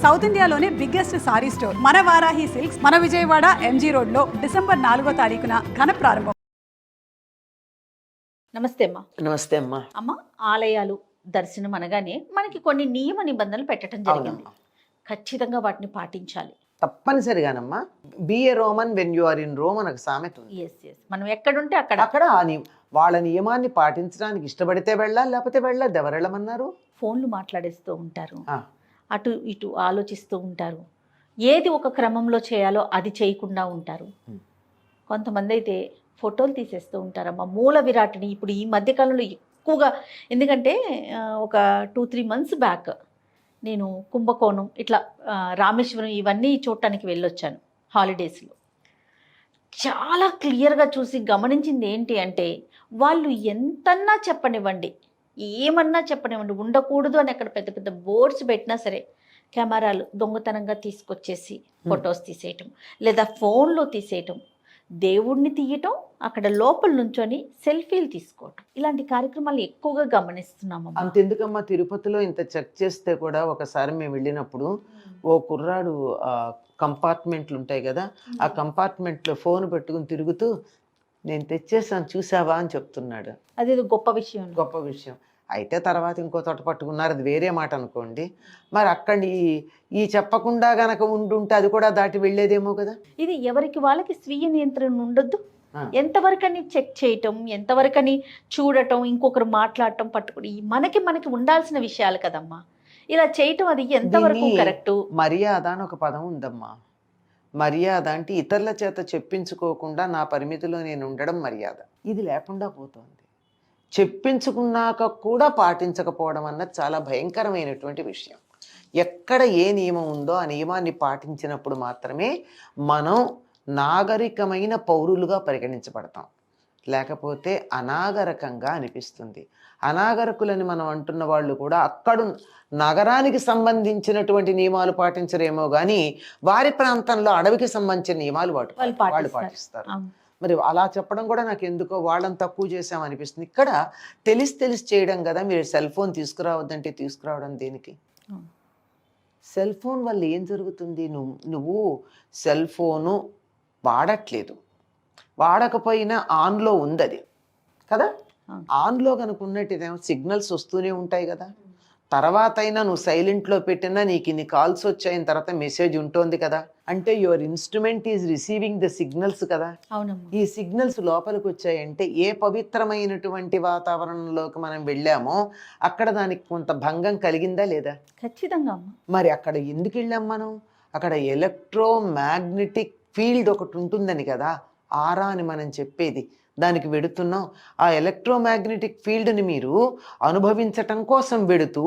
South ఇండియాలోనే biggest sorry store మన Varahi silks మన విజయవాడ ఎంజీ రోడ్ లో డిసెంబర్ 4వ తారీఖున ఘన ప్రారంభం. నమస్తే అమ్మా. నమస్తే అమ్మా. అమ్మ, ఆలయాలు దర్శనం అనగానే మనకి కొన్ని నియమ నిబంధనలు పెట్టడం జరిగింది. ఖచ్చితంగా వాటిని పాటించాలి. తప్పనిసరిగానమ్మా. Be a Roman when you are in Rome అని ఒక సామెత ఉంది. మనం ఎక్కడుంటే అక్కడ అక్కడ వాళ్ళ నియమాన్ని పాటించడానికి ఇష్టపడితే వెళ్ళాలి, లేకపోతే వెళ్ళదు. ఎవరు వెళ్ళమన్నారు? ఫోన్లు మాట్లాడేస్తూ ఉంటారు, అటు ఇటు ఆలోచిస్తూ ఉంటారు, ఏది ఒక క్రమంలో చేయాలో అది చేయకుండా ఉంటారు. కొంతమంది అయితే ఫోటోలు తీసేస్తూ ఉంటారమ్మా మూల విరాట్ని. ఇప్పుడు ఈ మధ్యకాలంలో ఎక్కువగా, ఎందుకంటే ఒక 2-3 months బ్యాక్ నేను కుంభకోణం ఇట్లా రామేశ్వరం ఇవన్నీ చూడటానికి వెళ్ళొచ్చాను హాలిడేస్లో. చాలా క్లియర్గా చూసి గమనించింది ఏంటి అంటే, వాళ్ళు ఎంతన్నా చెప్పనివ్వండి, ఏమన్నా చెప్పనివ్వండి, ఉండకూడదు అని అక్కడ పెద్ద పెద్ద బోర్డ్స్ పెట్టినా సరే కెమెరాలు దొంగతనంగా తీసుకొచ్చేసి ఫొటోస్ తీసేయటం, లేదా ఫోన్లో తీసేయటం, దేవుణ్ణి తీయటం, అక్కడ లోపల నుంచొని సెల్ఫీలు తీసుకోవటం, ఇలాంటి కార్యక్రమాలు ఎక్కువగా గమనిస్తున్నాము. అంతెందుకమ్మా, తిరుపతిలో ఇంత చెక్ చేస్తే కూడా ఒకసారి మేము వెళ్ళినప్పుడు ఓ కుర్రాడు కంపార్ట్మెంట్లు ఉంటాయి కదా, ఆ కంపార్ట్మెంట్లో ఫోన్ పెట్టుకుని తిరుగుతూ నేను తెచ్చేసాను చూసావా అని చెప్తున్నాడు. అది గొప్ప విషయం. గొప్ప విషయం అయితే తర్వాత ఇంకో తోట పట్టుకున్నారు, అది వేరే మాట అనుకోండి. మరి అక్కడ ఈ చెప్పకుండా గనక ఉండుంటే అది కూడా దాటి వెళ్ళేదేమో కదా. ఇది ఎవరికి వాళ్ళకి స్వీయ నియంత్రణ ఉండొద్దు. ఎంతవరకని చెక్ చేయటం, ఎంతవరకని చూడటం, ఇంకొకరు మాట్లాడటం, పట్టుకుని మనకి ఉండాల్సిన విషయాలు కదమ్మా. ఇలా చేయటం అది ఎంతవరకు కరెక్ట్? మర్యాద అని ఒక పదం ఉందమ్మా. మర్యాద అంటే ఇతరుల చేత చెప్పించుకోకుండా నా పరిమితిలో నేను ఉండడం మర్యాద. ఇది లేకుండా పోతుంది. చెప్పించుకున్నాక కూడా పాటించకపోవడం అన్నది చాలా భయంకరమైనటువంటి విషయం. ఎక్కడ ఏ నియమం ఉందో ఆ నియమాన్ని పాటించినప్పుడు మాత్రమే మనం నాగరికమైన పౌరులుగా పరిగణించబడతాం, లేకపోతే అనాగరికంగా అనిపిస్తుంది. అనాగరికులని మనం అంటున్న వాళ్ళు కూడా అక్కడ నగరానికి సంబంధించినటువంటి నియమాలు పాటించరేమో కానీ వారి ప్రాంతంలో అడవికి సంబంధించిన నియమాలు వాళ్ళు పాటిస్తారు. మరి అలా చెప్పడం కూడా నాకు ఎందుకో వాళ్ళని తక్కువ చేసామనిపిస్తుంది. ఇక్కడ తెలిసి చేయడం కదా. మీరు సెల్ ఫోన్ తీసుకురావద్దంటే తీసుకురావడం దేనికి? సెల్ ఫోన్ వల్ల ఏం జరుగుతుంది? నువ్వు సెల్ ఫోను వాడట్లేదు, వాడకపోయినా ఆన్లో ఉంది అది కదా. ఆన్లో కనుక ఉన్నట్టేమో సిగ్నల్స్ వస్తూనే ఉంటాయి కదా. తర్వాత అయినా నువ్వు సైలెంట్లో పెట్టినా నీకు ఇన్ని కాల్స్ వచ్చాయిన తర్వాత మెసేజ్ ఉంటుంది కదా. అంటే your instrument is receiving the signals కదా. ఈ సిగ్నల్స్ లోపలికి వచ్చాయంటే ఏ పవిత్రమైనటువంటి వాతావరణంలోకి మనం వెళ్ళామో అక్కడ దానికి కొంత భంగం కలిగిందా లేదా? ఖచ్చితంగా. మరి అక్కడ ఎందుకు వెళ్ళాం మనం? అక్కడ ఎలక్ట్రోమాగ్నెటిక్ ఫీల్డ్ ఒకటి ఉంటుందని కదా ఆరా అని మనం చెప్పేది. దానికి వెడుతున్నాం. ఆ ఎలక్ట్రోమాగ్నెటిక్ ఫీల్డ్ని మీరు అనుభవించటం కోసం వెడుతూ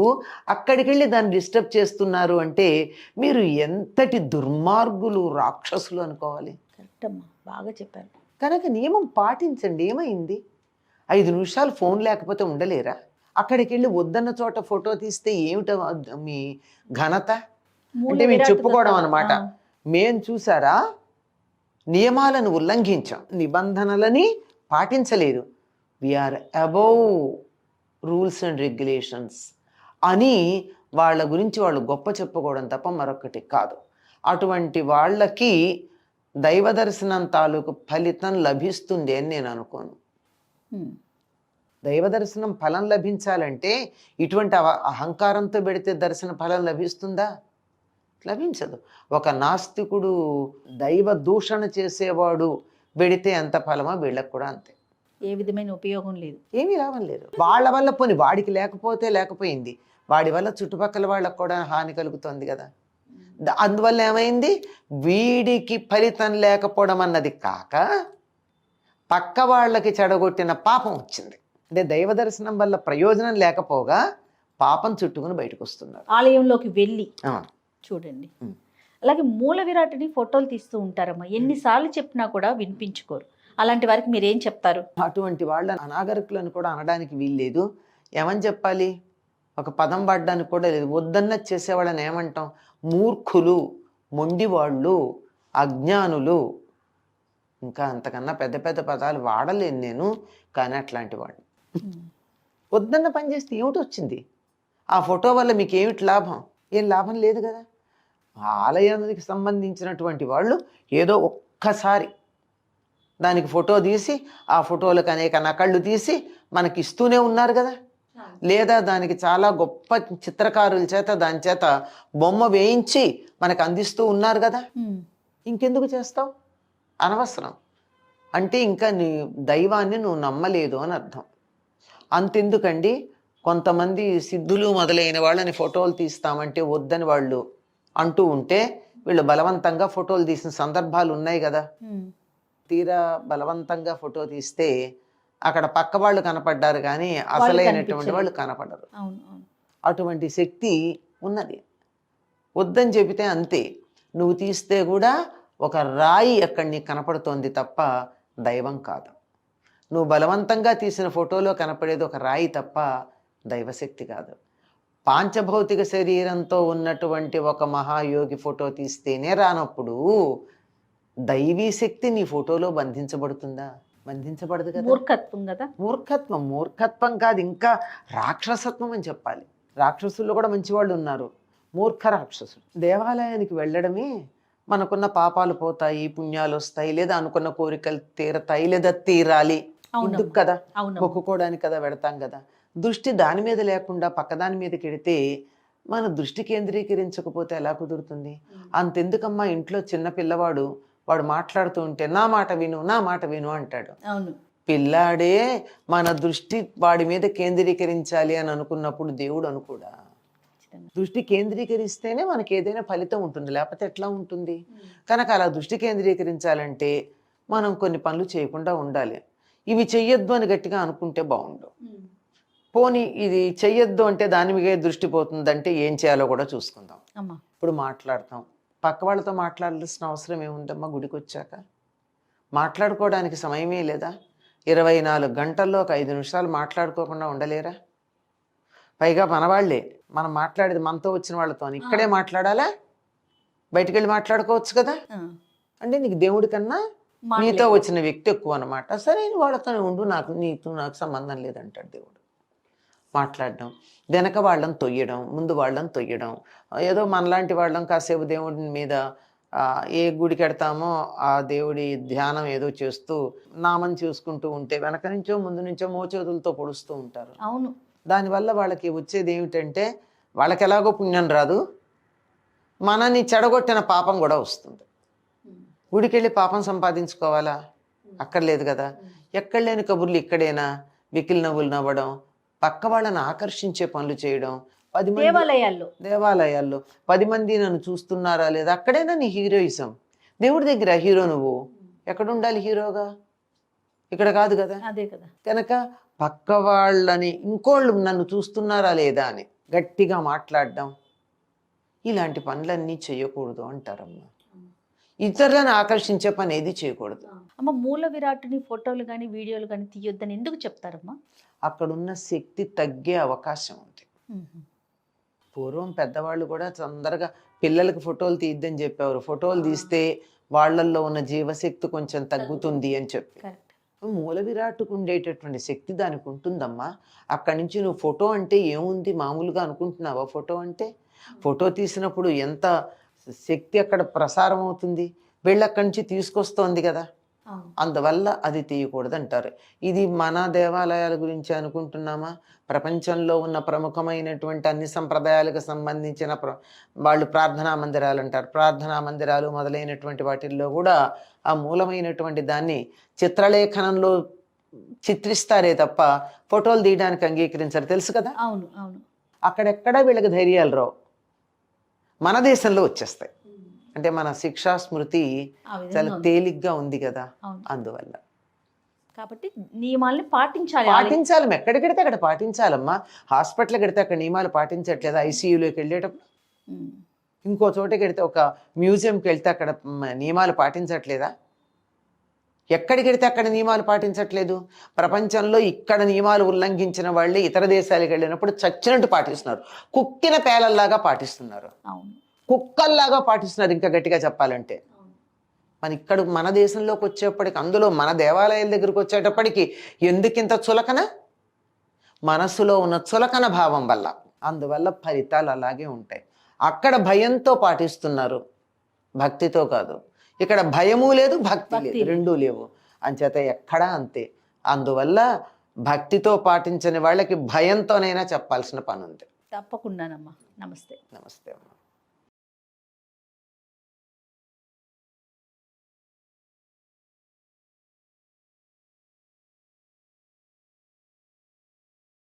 అక్కడికి వెళ్ళి దాన్ని డిస్టర్బ్ చేస్తున్నారు అంటే మీరు ఎంతటి దుర్మార్గులు, రాక్షసులు అనుకోవాలి. కరెక్ట్ అమ్మా, బాగా చెప్పారు. కనుక నియమం పాటించండి. ఏమైంది? 5 నిమిషాలు ఫోన్ లేకపోతే ఉండలేరా? అక్కడికి వెళ్ళి వద్దన్న చోట ఫోటో తీస్తే ఏమిటో మీ ఘనత అంటే మేము చెప్పుకోవడం అనమాట. మేం చూసారా నియమాలను ఉల్లంఘించాం, నిబంధనలని పాటించలేదు, we're above rules and regulations అని వాళ్ళ గురించి వాళ్ళు గొప్ప చెప్పుకోవడం తప్ప మరొకటి కాదు. అటువంటి వాళ్ళకి దైవ దర్శనం తాలూకు ఫలితం లభిస్తుంది అని నేను అనుకోను. దైవ దర్శనం ఫలం లభించాలంటే ఇటువంటి అహంకారంతో పెడితే దర్శన ఫలం లభిస్తుందా? లభించదు. ఒక నాస్తికుడు, దైవ దూషణ చేసేవాడు వెడితే ఎంత ఫలమో వీళ్ళకు కూడా అంతే. ఏ విధమైన ఉపయోగం లేదు, ఏమీ లాభం లేదు. వాళ్ళ వల్ల పోని వాడికి లేకపోయింది, వాడి వల్ల చుట్టుపక్కల వాళ్ళకు కూడా హాని కలుగుతుంది కదా. అందువల్ల ఏమైంది? వీడికి ఫలితం లేకపోవడం అన్నది కాక పక్క వాళ్ళకి చెడగొట్టిన పాపం వచ్చింది. అంటే దైవ దర్శనం వల్ల ప్రయోజనం లేకపోగా పాపం చుట్టుకుని బయటకు వస్తున్నారు. ఆలయంలోకి వెళ్ళి చూడండి. అలాగే మూల విరాట్ని ఫోటోలు తీస్తూ ఉంటారమ్మా. ఎన్నిసార్లు చెప్పినా కూడా వినిపించుకోరు. అలాంటి వారికి మీరేం చెప్తారు? అటువంటి వాళ్ళ అనాగరికులను కూడా అనడానికి వీల్లేదు. ఏమని చెప్పాలి? ఒక పదం పడ్డానికి కూడా లేదు. వద్దన్న చేసేవాళ్ళని ఏమంటాం? మూర్ఖులు, మొండివాళ్ళు, అజ్ఞానులు, ఇంకా అంతకన్నా పెద్ద పెద్ద పదాలు వాడలేను నేను. కానీ అట్లాంటి వాళ్ళు వద్దన్న పని చేస్తే ఏమిటి వచ్చింది? ఆ ఫోటో వల్ల మీకు ఏమిటి లాభం? ఏం లాభం లేదు కదా. ఆ ఆలయానికి సంబంధించినటువంటి వాళ్ళు ఏదో ఒక్కసారి దానికి ఫోటో తీసి ఆ ఫోటోలకు అనేక నకళ్ళు తీసి మనకి ఇస్తూనే ఉన్నారు కదా. లేదా దానికి చాలా గొప్ప చిత్రకారుల చేత దాని చేత బొమ్మ వేయించి మనకు అందిస్తూ ఉన్నారు కదా. ఇంకెందుకు చేస్తావు? అనవసరం. అంటే ఇంకా నీ దైవాన్ని నువ్వు నమ్మలేదు అని అర్థం. అంతెందుకండి, కొంతమంది సిద్ధులు మొదలైన వాళ్ళని ఫోటోలు తీస్తామంటే వద్దని వాళ్ళు అంటూ ఉంటే వీళ్ళు బలవంతంగా ఫోటోలు తీసిన సందర్భాలు ఉన్నాయి కదా. తీరా బలవంతంగా ఫోటో తీస్తే అక్కడ పక్క వాళ్ళు కనపడ్డారు కానీ అసలైనటువంటి వాళ్ళు కనపడరు. అటువంటి శక్తి ఉన్నది. వద్దని చెబితే అంతే. నువ్వు తీస్తే కూడా ఒక రాయి అక్కడ నీకు కనపడుతోంది తప్ప దైవం కాదు. నువ్వు బలవంతంగా తీసిన ఫోటోలో కనపడేది ఒక రాయి తప్ప దైవశక్తి కాదు. పాంచభౌతిక శరీరంతో ఉన్నటువంటి ఒక మహాయోగి ఫోటో తీస్తేనే రానప్పుడు దైవీ శక్తి నీ ఫోటోలో బంధించబడుతుందా? బంధించబడదు కదా. మూర్ఖత్వం కదా. మూర్ఖత్వం కాదు, ఇంకా రాక్షసత్వం అని చెప్పాలి. రాక్షసుల్లో కూడా మంచివాళ్ళు ఉన్నారు, మూర్ఖ రాక్షసులు. దేవాలయానికి వెళ్ళడమే మనకున్న పాపాలు పోతాయి, పుణ్యాలు వస్తాయి, లేదా అనుకున్న కోరికలు తీరతాయి, లేదా తీరాలి. ఎందుకు కదా, మొక్కుకోవడానికి కదా వెడతాం కదా. దృష్టి దాని మీద లేకుండా పక్కదాని మీదకి వెడితే మన దృష్టి కేంద్రీకరించకపోతే ఎలా కుదురుతుంది? అంతెందుకమ్మా, ఇంట్లో చిన్న పిల్లవాడు వాడు మాట్లాడుతూ ఉంటే నా మాట విను, నా మాట విను అంటాడు. పిల్లాడే మన దృష్టి వాడి మీద కేంద్రీకరించాలి అని అనుకున్నప్పుడు దేవుడు అనుకోడా? దృష్టి కేంద్రీకరిస్తేనే మనకి ఏదైనా ఫలితం ఉంటుంది, లేకపోతే ఎట్లా ఉంటుంది? కనుక అలా దృష్టి కేంద్రీకరించాలంటే మనం కొన్ని పనులు చేయకుండా ఉండాలి. ఇవి చెయ్యొద్దు అని గట్టిగా అనుకుంటే బాగుండు. పోనీ ఇది చెయ్యొద్దు అంటే దాని మీద దృష్టి పోతుందంటే ఏం చేయాలో కూడా చూసుకుందాం. ఇప్పుడు మాట్లాడతాం, పక్క వాళ్ళతో మాట్లాడాల్సిన అవసరం ఏముందమ్మా? గుడికి వచ్చాక మాట్లాడుకోవడానికి సమయమే లేదా? 24 గంటల్లో ఒక 5 నిమిషాలు మాట్లాడుకోకుండా ఉండలేరా? పైగా మనవాళ్లే, మనం మాట్లాడేది మనతో వచ్చిన వాళ్ళతో ఇక్కడే మాట్లాడాలా? బయటికి వెళ్ళి మాట్లాడుకోవచ్చు కదా. అంటే నీకు దేవుడి కన్నా నీతో వచ్చిన వ్యక్తి ఎక్కువ అనమాట. సరే వాళ్ళతోనే ఉండు, నాకు సంబంధం లేదంటాడు దేవుడు. మాట్లాడడం, వెనక వాళ్ళని తొయ్యడం, ముందు వాళ్ళని తొయ్యడం, ఏదో మనలాంటి వాళ్ళం కాసేపు దేవుడి మీద ఏ గుడికి వెడతామో ఆ దేవుడి ధ్యానం ఏదో చేస్తూ నామం చూసుకుంటూ ఉంటే వెనక నుంచో ముందు నుంచో మోచేతులతో పొడుస్తూ ఉంటారు. అవును. దానివల్ల వాళ్ళకి వచ్చేది ఏమిటంటే వాళ్ళకి ఎలాగో పుణ్యం రాదు, మనని చెడగొట్టిన పాపం కూడా వస్తుంది. గుడికి వెళ్ళి పాపం సంపాదించుకోవాలా? అక్కర్లేదు కదా. ఎక్కడ లేని కబుర్లు ఇక్కడేనా? వికిలి నవ్వులు నవ్వడం, పక్క వాళ్ళని ఆకర్షించే పనులు చేయడం, దేవాలయాల్లో 10 మంది నన్ను చూస్తున్నారా లేదా, అక్కడైనా నీ హీరోయిజం. దేవుడి దగ్గర హీరో నువ్వు ఎక్కడ ఉండాలి హీరోగా? ఇక్కడ కాదు కదా. కనుక పక్క వాళ్ళని ఇంకోళ్ళు నన్ను చూస్తున్నారా లేదా అని గట్టిగా మాట్లాడడం, ఇలాంటి పనులన్నీ చేయకూడదు అంటారమ్మా. ఇతరులను ఆకర్షించే పని ఏది చేయకూడదు. అమ్మ, మూల విరాట్టుని ఫోటోలు కానీ వీడియోలు కానీ తీయొద్దని ఎందుకు చెప్తారమ్మా? అక్కడున్న శక్తి తగ్గే అవకాశం ఉంది. పూర్వం పెద్దవాళ్ళు కూడా తొందరగా పిల్లలకి ఫోటోలు తీయద్దని చెప్పేవారు. ఫోటోలు తీస్తే వాళ్ళల్లో ఉన్న జీవశక్తి కొంచెం తగ్గుతుంది అని చెప్పి. మూల విరాట్టుకు ఉండేటటువంటి శక్తి దానికి ఉంటుందమ్మా. అక్కడి నుంచి నువ్వు ఫోటో అంటే ఏముంది మామూలుగా అనుకుంటున్నావా? ఫోటో తీసినప్పుడు ఎంత శక్తి అక్కడ ప్రసారం అవుతుంది, వీళ్ళు అక్కడి నుంచి తీసుకొస్తోంది కదా. అందువల్ల అది తీయకూడదు అంటారు. ఇది మన దేవాలయాల గురించి అనుకుంటున్నామా? ప్రపంచంలో ఉన్న ప్రముఖమైనటువంటి అన్ని సంప్రదాయాలకు సంబంధించిన వాళ్ళు ప్రార్థనా మందిరాలు అంటారు. ప్రార్థనా మందిరాలు మొదలైనటువంటి వాటిల్లో కూడా ఆ మూలమైనటువంటి దాన్ని చిత్రలేఖనంలో చిత్రిస్తారే తప్ప ఫోటోలు తీయడానికి అంగీకరించారు, తెలుసు కదా. అవును అవును. అక్కడెక్కడ వీళ్ళకి ధైర్యాలు రావు, మన దేశంలో వచ్చేస్తాయి. అంటే మన శిక్షా స్మృతి చాలా తేలిగ్గా ఉంది కదా, అందువల్ల. కాబట్టి నియమాల్ని పాటించాలి. ఎక్కడికెడితే అక్కడ పాటించాలమ్మా. హాస్పిటల్కి వెడితే అక్కడ నియమాలు పాటించట్లేదా? ఐసీయూలోకి వెళ్ళేటప్పుడు ఇంకో చోటకి వెడితే, ఒక మ్యూజియంకి వెళ్తే అక్కడ నియమాలు పాటించట్లేదా? ఎక్కడికి వెడితే అక్కడ నియమాలు పాటించట్లేదు. ప్రపంచంలో ఇక్కడ నియమాలు ఉల్లంఘించిన వాళ్ళే ఇతర దేశాలకు వెళ్ళినప్పుడు చచ్చినట్టు పాటిస్తున్నారు, కుక్కిన పేలల్లాగా పాటిస్తున్నారు, కుక్కల్లాగా పాటిస్తున్నారు. ఇంకా గట్టిగా చెప్పాలంటే మన దేశంలోకి వచ్చేప్పటికి, అందులో మన దేవాలయాల దగ్గరకు వచ్చేటప్పటికి ఎందుకింత చులకన? మనసులో ఉన్న చులకన భావం వల్ల. అందువల్ల ఫలితాలు అలాగే ఉంటాయి. అక్కడ భయంతో పాటిస్తున్నారు, భక్తితో కాదు. ఇక్కడ భయము లేదు, భక్తి లేదు, రెండూ లేవు. అంచేత ఎక్కడా అంతే. అందువల్ల భక్తితో పాటించని వాళ్ళకి భయంతోనైనా చెప్పాల్సిన పని ఉంది. తప్పకుండానమ్మా. నమస్తే. నమస్తే అమ్మా.